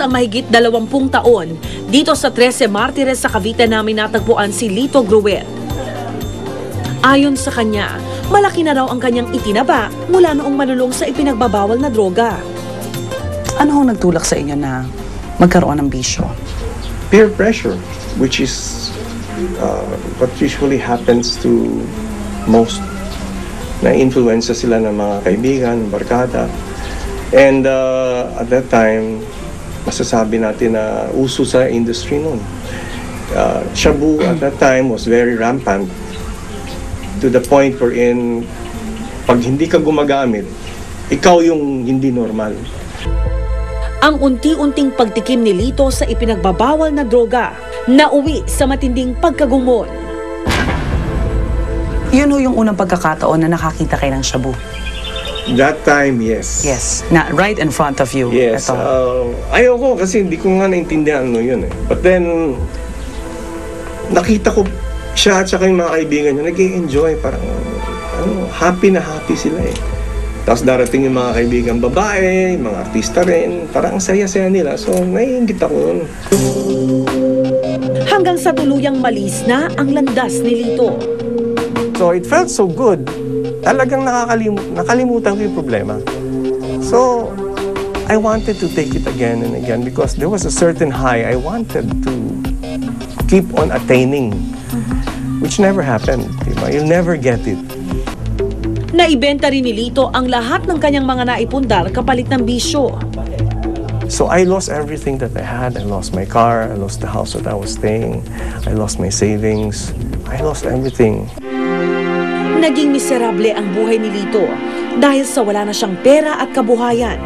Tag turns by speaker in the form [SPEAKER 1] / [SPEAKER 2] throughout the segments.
[SPEAKER 1] ang mahigit 20 taon, dito sa 13 Martires sa Cavite namin natagpuan si Lito Gruet. Ayon sa kanya, malaki na raw ang kanyang itinaba mula noong manulong sa ipinagbabawal na droga.
[SPEAKER 2] Ano ang nagtulak sa inyo na magkaroon ng bisyo?
[SPEAKER 3] Peer pressure, which is what usually happens to most. Na-influensya sila ng mga kaibigan, barkada. And at that time, masasabi natin na uso sa industry noon. Shabu at that time was very rampant to the point wherein pag hindi ka gumagamit, ikaw yung hindi normal.
[SPEAKER 1] Ang unti-unting pagtikim ni Lito sa ipinagbabawal na droga, nauwi sa matinding pagkagumon.
[SPEAKER 2] Yun ho yung unang pagkakataon na nakakita kayo ng shabu.
[SPEAKER 3] That time, yes.
[SPEAKER 2] Yes, na right in front of you.
[SPEAKER 3] Yes. Ayoko kasi hindi ko nga naintindihan ano yun eh. But then, nakita ko siya at saka yung mga kaibigan niya, nag-i-enjoy. Parang, happy na happy sila eh. Tapos darating yung mga kaibigan babae, mga artista rin. Parang saya-saya nila. So, naiingit ako yun.
[SPEAKER 1] Hanggang sa tuluyang malis na ang landas ni Lito.
[SPEAKER 3] So, it felt so good. Talagang nakalimutan ko yung problema. So, I wanted to take it again and again because there was a certain high I wanted to keep on attaining, which never happened. Diba? You'll never get it.
[SPEAKER 1] Naibenta rin ni Lito ang lahat ng kanyang mga naipundar kapalit ng bisyo.
[SPEAKER 3] So I lost everything that I had. I lost my car. I lost the house that I was staying. I lost my savings. I lost everything.
[SPEAKER 1] Naging miserable ang buhay ni Lito dahil sa wala na siyang pera at kabuhayan.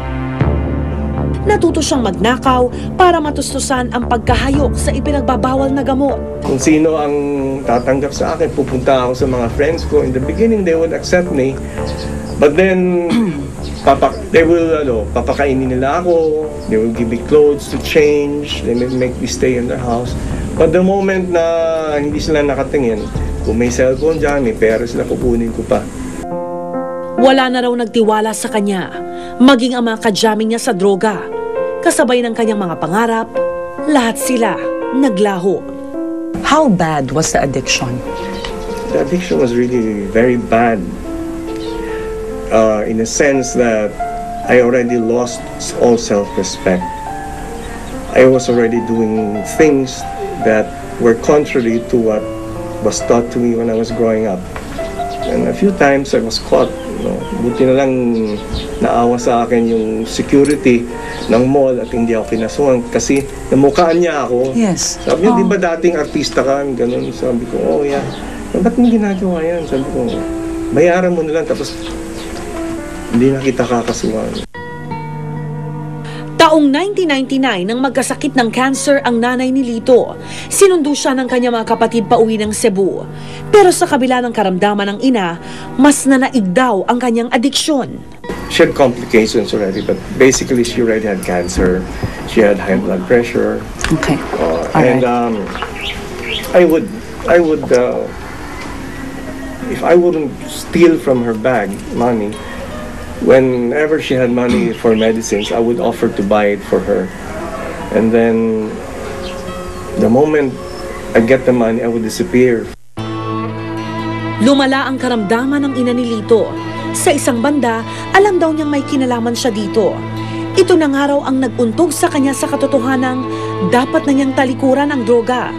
[SPEAKER 1] Natuto siyang magnakaw para matustusan ang pagkahayok sa ipinagbabawal na gamot.
[SPEAKER 3] Kung sino ang tatanggap sa akin, pupunta ako sa mga friends ko. In the beginning, they would accept me. But then, they will, papakainin nila ako. They will give me clothes to change. They may make me stay in their house. But the moment na hindi sila nakatingin, kung may cellphone dyan, may pera sila, kukunin ko pa.
[SPEAKER 1] Wala na raw nagtiwala sa kanya, maging ang mga kadyaming niya sa droga. Kasabay ng kanyang mga pangarap, lahat sila naglaho.
[SPEAKER 2] How bad was the addiction?
[SPEAKER 3] The addiction was really very bad. In a sense that I already lost all self-respect. I was already doing things that were contrary to what was taught to me when I was growing up. And a few times I was caught. Buti na lang naawa sa akin yung security ng mall at hindi ako kinasuhan kasi namukhaan niya ako.
[SPEAKER 2] Yes.
[SPEAKER 3] Sabi niya, di ba dating artista ka? Ganun. Sabi ko, oh yeah. Ba't mo ginagawa yan? Sabi ko, bayaran mo na lang tapos hindi na kita kakasuhan.
[SPEAKER 1] Taong 1999 nang magkasakit ng cancer ang nanay ni Lito, sinundo siya ng kanyang mga kapatid pauwi ng Cebu. Pero sa kabila ng karamdaman ng ina, mas nanaig daw ang kanyang adiksyon.
[SPEAKER 3] She had complications already, but basically she already had cancer. She had high blood pressure.
[SPEAKER 2] Okay.
[SPEAKER 3] And I would, if I wouldn't steal from her bag money, whenever she had money for medicines, I would offer to buy it for her. And then, the moment I get the money, I would disappear.
[SPEAKER 1] Lumala ang karamdaman ng ina ni Lito. Sa isang banda, alam daw niyang may kinalaman siya dito. Ito na nga raw ang nag-untog sa kanya sa katotohanang dapat na niyang talikuran ang droga.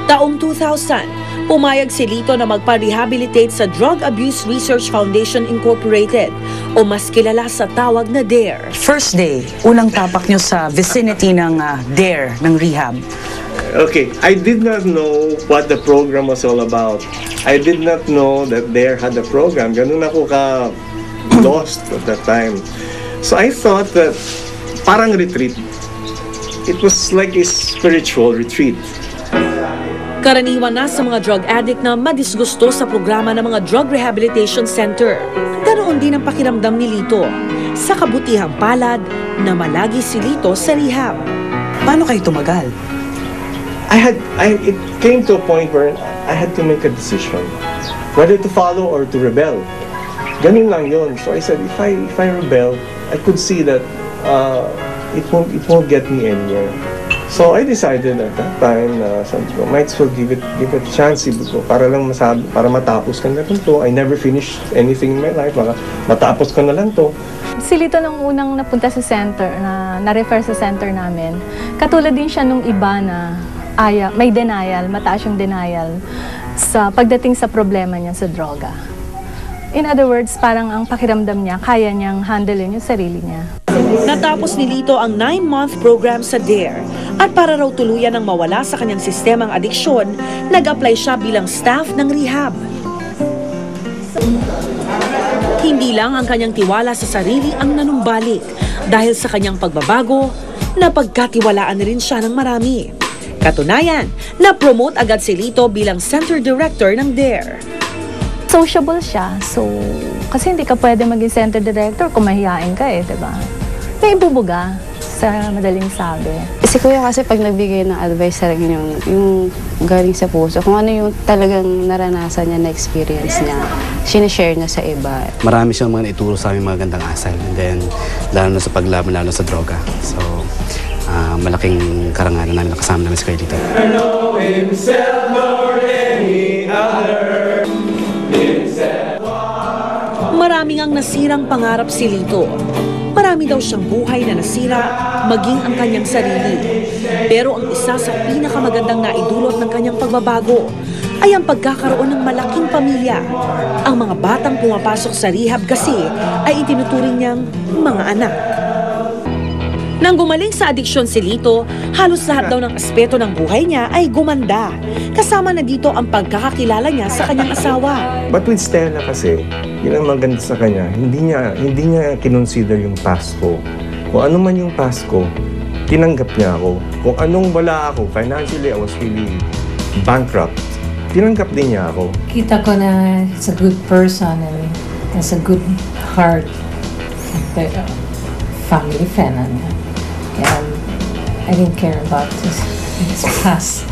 [SPEAKER 1] Taong 2000, pumayag si Lito na magpa-rehabilitate sa Drug Abuse Research Foundation Incorporated o mas kilala sa tawag na DARE.
[SPEAKER 2] First day, unang tapak nyo sa vicinity ng DARE, ng rehab.
[SPEAKER 3] Okay, I did not know what the program was all about. I did not know that DARE had a program. Ganun ako ka-lost at that time. So I thought that parang retreat. It was like a spiritual retreat.
[SPEAKER 1] Karaniwan na sa mga drug addict na madisgusto sa programa ng mga Drug Rehabilitation Center. Ganoon din ang pakiramdam ni Lito. Sa kabutihang palad na malagi si Lito sa rehab.
[SPEAKER 2] Paano kayo tumagal?
[SPEAKER 3] It came to a point where I had to make a decision whether to follow or to rebel. Ganun lang yun. So I said, if I rebel, I could see that it won't get me anywhere. So I decided at that time na sabi ko, might as well give it a chance ko para lang para matapos ko na to. I never finished anything in my life. Matapos ko na lang to.
[SPEAKER 4] Si Lito nung unang napunta sa center, na-refer sa center namin, katulad din siya nung iba na may denial, mataas yung denial sa pagdating sa problema niya sa droga. In other words, parang ang pakiramdam niya, kaya niyang handlein yung sarili niya.
[SPEAKER 1] Natapos ni Lito ang 9-month program sa DARE at para raw tuluyan ng mawala sa kanyang sistemang adiksyon, nag-apply siya bilang staff ng rehab. Hindi lang ang kanyang tiwala sa sarili ang nanumbalik dahil sa kanyang pagbabago, napagkatiwalaan na rin siya ng marami. Katunayan, na-promote agad si Lito bilang center director ng DARE.
[SPEAKER 4] Sociable siya, so kasi hindi ka pwede maging center director kung mahihain ka diba? May ibubuga sa madaling sabi.
[SPEAKER 5] Si Kuya kasi pag nagbigay ng advice sa akin yung galing sa puso, kung ano yung talagang naranasan niya na experience niya, sinishare niya sa iba.
[SPEAKER 6] Marami siyang mga naituro sa aming magandang asal, and then lalo na sa paglaban, lalo sa droga. So, malaking karangalan namin nakasama namin si Kuya Lito.
[SPEAKER 1] Maraming ang nasirang pangarap si Lito. Marami daw siyang buhay na nasira, maging ang kanyang sarili. Pero ang isa sa pinakamagandang naidulot ng kanyang pagbabago ay ang pagkakaroon ng malaking pamilya. Ang mga batang pumapasok sa rehab kasi ay itinuturing niyang mga anak. Nang gumaling sa adiksyon si Lito, halos lahat daw ng aspeto ng buhay niya ay gumanda. Kasama na dito ang pagkakakilala niya sa kanyang asawa.
[SPEAKER 3] But with Stella kasi, yun ang maganda sa kanya, hindi niya kinonsider yung past ko. Kung ano man yung past ko, tinanggap niya ako. Kung anong wala ako, financially I was really bankrupt, tinanggap din niya ako.
[SPEAKER 7] Kita ko na it's a good person and has a good heart. Family fan na niya. Kaya I didn't care about his past.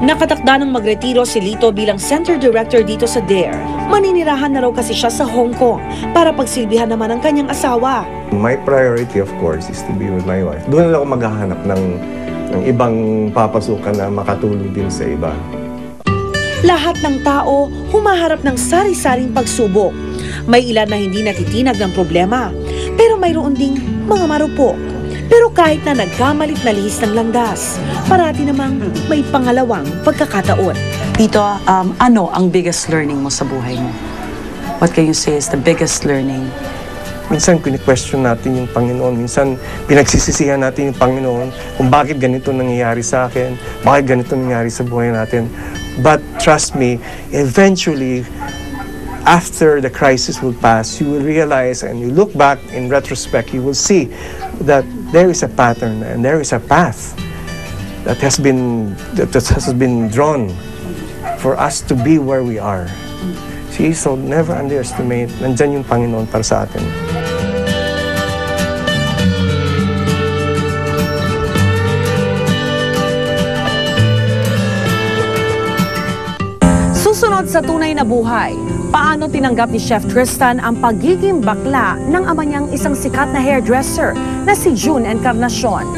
[SPEAKER 1] Nakatakda ng magretiro si Lito bilang center director dito sa DARE. Maninirahan na raw kasi siya sa Hong Kong para pagsilbihan naman ang kanyang asawa.
[SPEAKER 3] My priority of course is to be with my wife. Doon lang ako maghahanap ng ibang papasukan na makatulong din sa iba.
[SPEAKER 1] Lahat ng tao humaharap ng sari-saring pagsubok. May ilan na hindi natitinag ng problema, pero mayroon ding mga marupok. Pero kahit na nagkamalit na lihis ng landas, parati namang may pangalawang pagkakataon.
[SPEAKER 2] Lito, ano ang biggest learning mo sa buhay mo? What can you say is the biggest learning?
[SPEAKER 3] Minsan pini-question natin yung Panginoon. Minsan pinagsisisihan natin yung Panginoon kung bakit ganito nangyayari sa akin, bakit ganito nangyayari sa buhay natin. But trust me, eventually, after the crisis will pass, you will realize and you look back in retrospect, you will see that there is a pattern and there is a path that has been drawn for us to be where we are. See, so never underestimate, nandyan yung Panginoon para sa atin.
[SPEAKER 1] Susunod sa tunay na buhay, paano tinanggap ni Chef Tristan ang pagiging bakla ng ama niyang isang sikat na hairdresser na si June Encarnacion?